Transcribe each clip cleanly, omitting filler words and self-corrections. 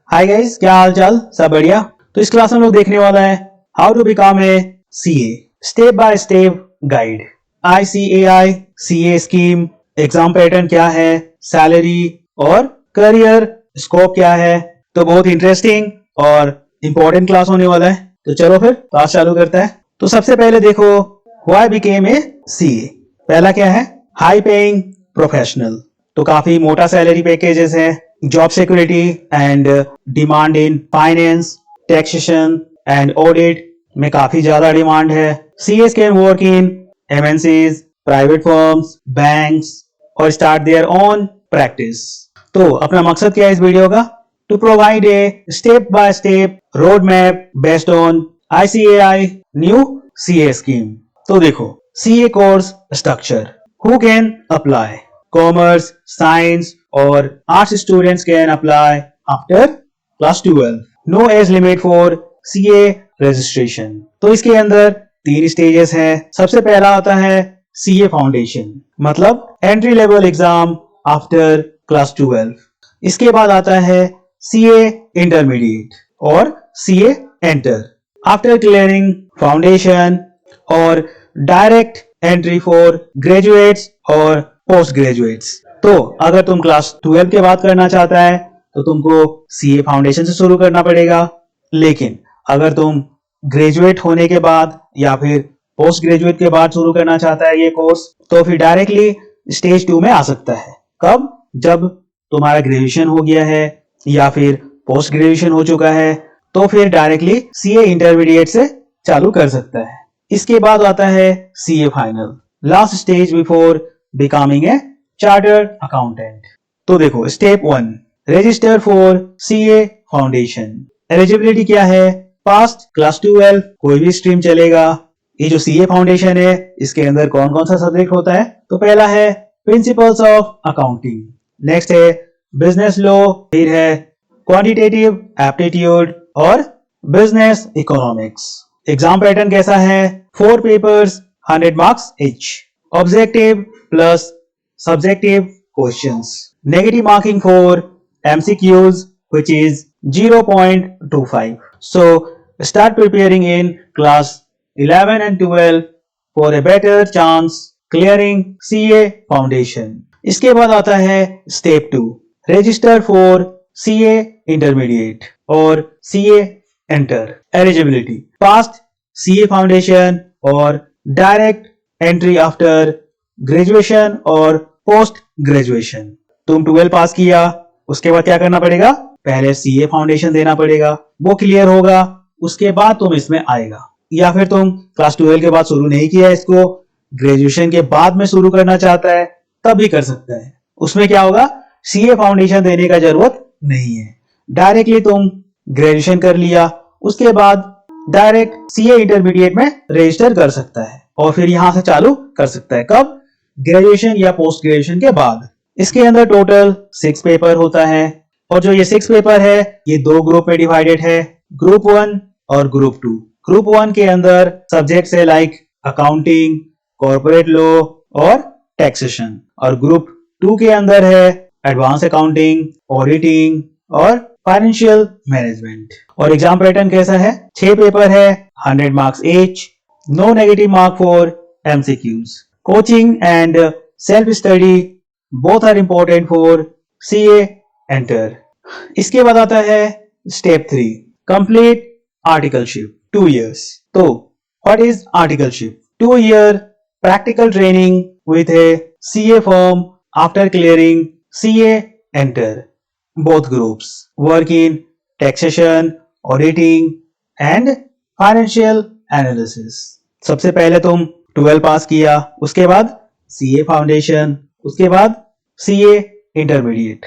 Hi guys, क्या हाल चाल? सब बढ़िया। तो इस क्लास में हम लोग देखने वाला है how to become a CA, step by step guide. ICAI CA scheme, exam pattern क्या है, सैलरी और करियर स्कोप क्या है। तो बहुत इंटरेस्टिंग और इम्पोर्टेंट क्लास होने वाला है। तो चलो फिर क्लास चालू करता है। तो सबसे पहले देखो, व्हाई बिकेम ए सीए। पहला क्या है? High paying professional. तो काफी मोटा सैलरी पैकेजेस है, job security and demand in finance, taxation and audit में काफी ज्यादा डिमांड है। CS can work in MNCs, private firms, banks और स्टार्ट देयर ओन प्रैक्टिस। तो अपना मकसद क्या है इस वीडियो का? To provide a step by step road map based on ICAI new CA scheme. तो देखो, CA course structure, who can apply? Commerce, science और arts students can apply after class 12। No age limit for CA registration. तो इसके अंदर 3 stages हैं। सबसे पहला आता है सीए फाउंडेशन, मतलब entry level exam after class 12। इसके बाद आता है सीए इंटरमीडिएट और CA enter after clearing foundation, और डायरेक्ट एंट्री फॉर ग्रेजुएट्स और पोस्ट ग्रेजुएट्स। तो अगर तुम क्लास 12 के बाद करना चाहता है तो तुमको सीए फाउंडेशन से शुरू करना पड़ेगा। लेकिन अगर तुम ग्रेजुएट होने के बाद या फिर पोस्ट ग्रेजुएट के बाद शुरू करना चाहता है ये कोर्स, तो फिर डायरेक्टली स्टेज 2 में आ सकता है। कब? जब तुम्हारा ग्रेजुएशन हो गया है या फिर पोस्ट ग्रेजुएशन हो चुका है, तो फिर डायरेक्टली सीए इंटरमीडिएट से चालू कर सकता है। इसके बाद आता है CA final, last stage before becoming a chartered accountant. तो देखो, step 1, register for CA foundation. Eligibility क्या है? पास्ट क्लास 12, कोई भी स्ट्रीम चलेगा। ये जो सीए फाउंडेशन है, इसके अंदर कौन कौन सा सब्जेक्ट होता है? तो पहला है प्रिंसिपल्स ऑफ अकाउंटिंग, नेक्स्ट है बिजनेस लॉ, फिर है क्वांटिटेटिव एप्टीट्यूड और बिजनेस इकोनॉमिक्स। एग्जाम पैटर्न कैसा है? 4 papers, 100 marks each, objective plus subjective questions, negative marking for MCQs which is 0.25. So start preparing in class 11 and 12 for a better chance clearing CA foundation. इसके बाद आता है step 2, register for CA intermediate और CA enter. Eligibility: past CA foundation और direct entry after graduation और post graduation. तुम 12 पास किया, उसके बाद क्या करना पड़ेगा? पहले सीए फाउंडेशन देना पड़ेगा, वो क्लियर होगा, उसके बाद तुम इसमें आएगा। या फिर तुम क्लास 12 के बाद शुरू नहीं किया इसको, ग्रेजुएशन के बाद में शुरू करना चाहता है, तब भी कर सकता है। उसमें क्या होगा? सीए फाउंडेशन देने का जरूरत नहीं है, डायरेक्टली तुम ग्रेजुएशन कर लिया, उसके बाद डायरेक्ट सीए इंटरमीडिएट में रजिस्टर कर सकता है और फिर यहां से चालू कर सकता है। कब? ग्रेजुएशन या पोस्ट ग्रेजुएशन के बाद। इसके अंदर टोटल 6 पेपर होता है और जो ये 6 पेपर है ये 2 ग्रुप में डिवाइडेड है, ग्रुप 1 और ग्रुप 2। ग्रुप 1 के अंदर सब्जेक्ट्स है लाइक अकाउंटिंग, कॉर्पोरेट लॉ और टैक्सेशन, और ग्रुप 2 के अंदर है एडवांस अकाउंटिंग, ऑडिटिंग और फाइनेंशियल मैनेजमेंट। और एग्जाम पैटर्न कैसा है? 6 पेपर है, 100 marks each, no negative mark for MCQs. Coaching and self-study both are important for CA enter. इसके बाद आता है step 3, complete articleship 2 years. तो what is articleship? 2-year practical training with a CA firm after clearing CA enter. Both groups work in taxation, auditing and financial analysis. सबसे पहले तुम 12 पास किया, उसके बाद सीए फाउंडेशन, उसके बाद सीए इंटरमीडिएट।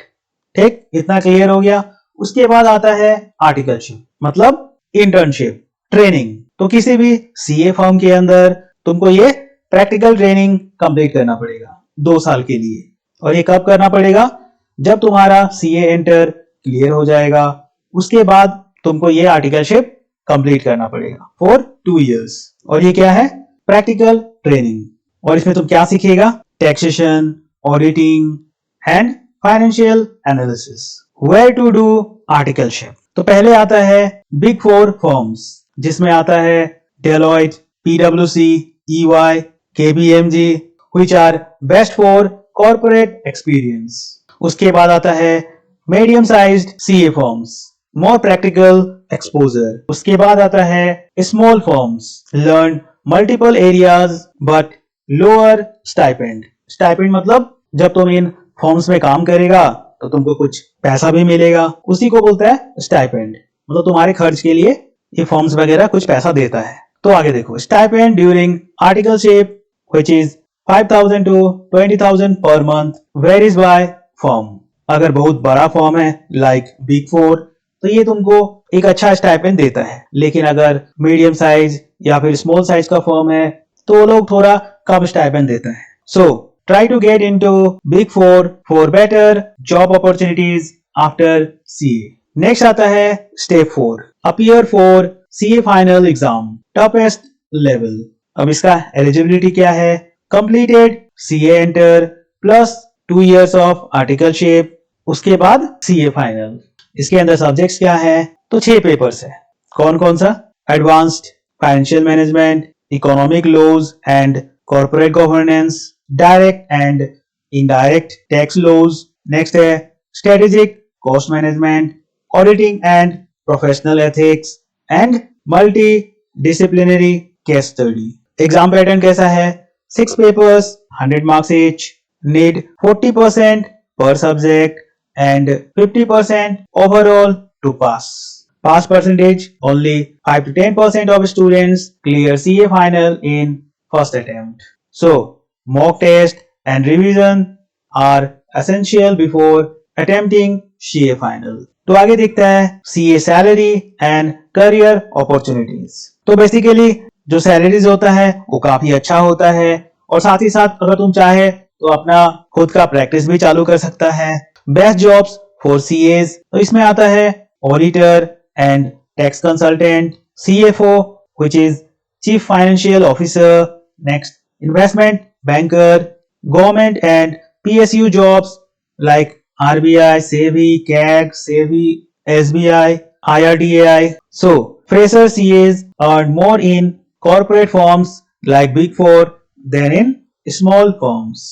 ठीक, इतना क्लियर हो गया। उसके बाद आता है आर्टिकलशिप, मतलब इंटर्नशिप ट्रेनिंग। तो किसी भी सीए फर्म के अंदर तुमको ये प्रैक्टिकल ट्रेनिंग कंप्लीट करना पड़ेगा 2 साल के लिए। और ये कब करना पड़ेगा? जब तुम्हारा सीए एंटर क्लियर हो जाएगा, उसके बाद तुमको ये आर्टिकलशिप कंप्लीट करना पड़ेगा फॉर 2 इयर्स। और ये क्या है? Practical training. और इसमें तुम क्या सीखेगा? Taxation, auditing and financial analysis. Where to do articleship. तो पहले आता है बिग 4 फर्म्स, जिसमें आता है Deloitte, PwC, EY, KPMG, which are best for corporate experience। उसके बाद आता है medium sized CA firms, more practical exposure. उसके बाद आता है small firms, learn multiple areas but lower stipend. Stipend मतलब जब तुम इन फर्म्स में काम करेगा तो तुमको कुछ पैसा भी मिलेगा, उसी को बोलता है स्टाइपेंड। मतलब तुम्हारे खर्च के लिए ये फर्म्स वगैरह कुछ पैसा देता है। तो आगे देखो, stipend during articleship which is 5,000 to 20,000 per month varies by firm। अगर बहुत बड़ा फर्म है लाइक बिग 4 तो ये तुमको एक अच्छा स्टाइपेंड देता है, लेकिन अगर मीडियम साइज या फिर स्मॉल साइज का फर्म है तो वो लोग थोड़ा कम स्टाइपेंड देता है। सो try to get into big 4 for better job opportunities after CA। Next आता है step 4, appear for CA final exam, toughest level। अब इसका एलिजिबिलिटी क्या है? Completed CA enter plus 2 years of articleship, उसके बाद CA फाइनल। इसके अंदर सब्जेक्ट्स क्या है? तो 6 पेपर्स है। कौन कौन सा? Advanced financial management, economic laws and corporate governance, direct and indirect tax laws. Next है strategic cost management, auditing and professional ethics and multi disciplinary case study. Exam pattern कैसा है? 6 papers, 100 marks each, need 40% per subject and 50% overall to pass। Pass percentage only 5 to 10% of students clear CA final in first attempt। So mock test and revision are essential before attempting CA final। तो आगे दिखता है CA salary and career opportunities. तो basically जो salaries होता है वो काफी अच्छा होता है, और साथ ही साथ अगर तुम चाहे तो अपना खुद का प्रैक्टिस भी चालू कर सकता है। बेस्ट जॉब्स फॉर CAs, तो इसमें आता है auditor and tax consultant, CFO which is chief financial officer, next investment banker, government and PSU jobs like RBI, SEBI, CAG, SEBI, SBI, IRDAI। So fresher CAs earn more in corporate firms like Big 4 than in small firms।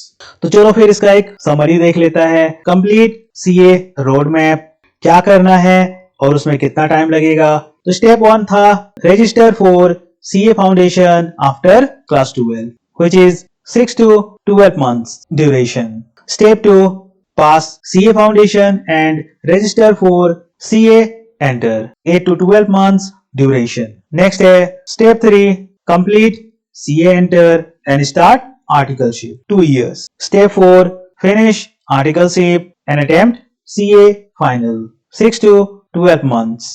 तो चलो फिर इसका एक summary देख लेता है। Complete CA road map, क्या करना है और उसमें कितना टाइम लगेगा। तो स्टेप 1 था register for CA foundation after class 12 which is 6 to 12 months duration। Step 2, pass CA foundation and register for CA enter 8 to 12 months duration। Next है step 3, complete CA enter and start articleship 2 years। Step 4, finish articleship and attempt CA final 6 to 12 months।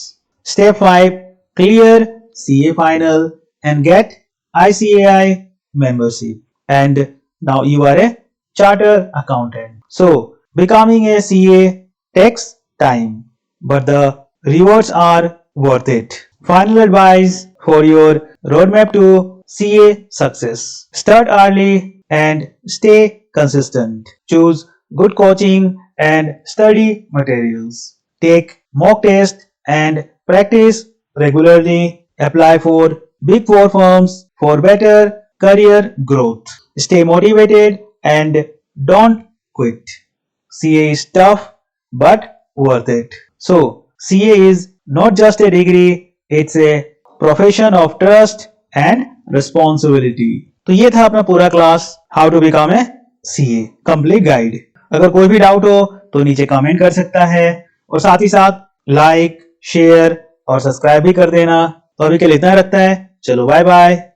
Step 5, clear CA final and get ICAI membership and now you are a chartered accountant। So becoming a CA takes time, but the rewards are worth it। Final advice for your roadmap to CA success: start early and stay consistent। Choose good coaching and study materials। Take mock test and practice regularly। Apply for Big 4 firms for better career growth। Stay motivated and don't quit। CA is tough but worth it। So CA is not just a degree, it's a profession of trust and responsibility। तो ये था अपना पूरा class how to become a CA complete guide. अगर कोई भी doubt हो तो नीचे कमेंट कर सकता है, और साथ ही साथ लाइक, शेयर और सब्सक्राइब भी कर देना। तो अभी के लिए इतना रखता है। चलो बाय बाय।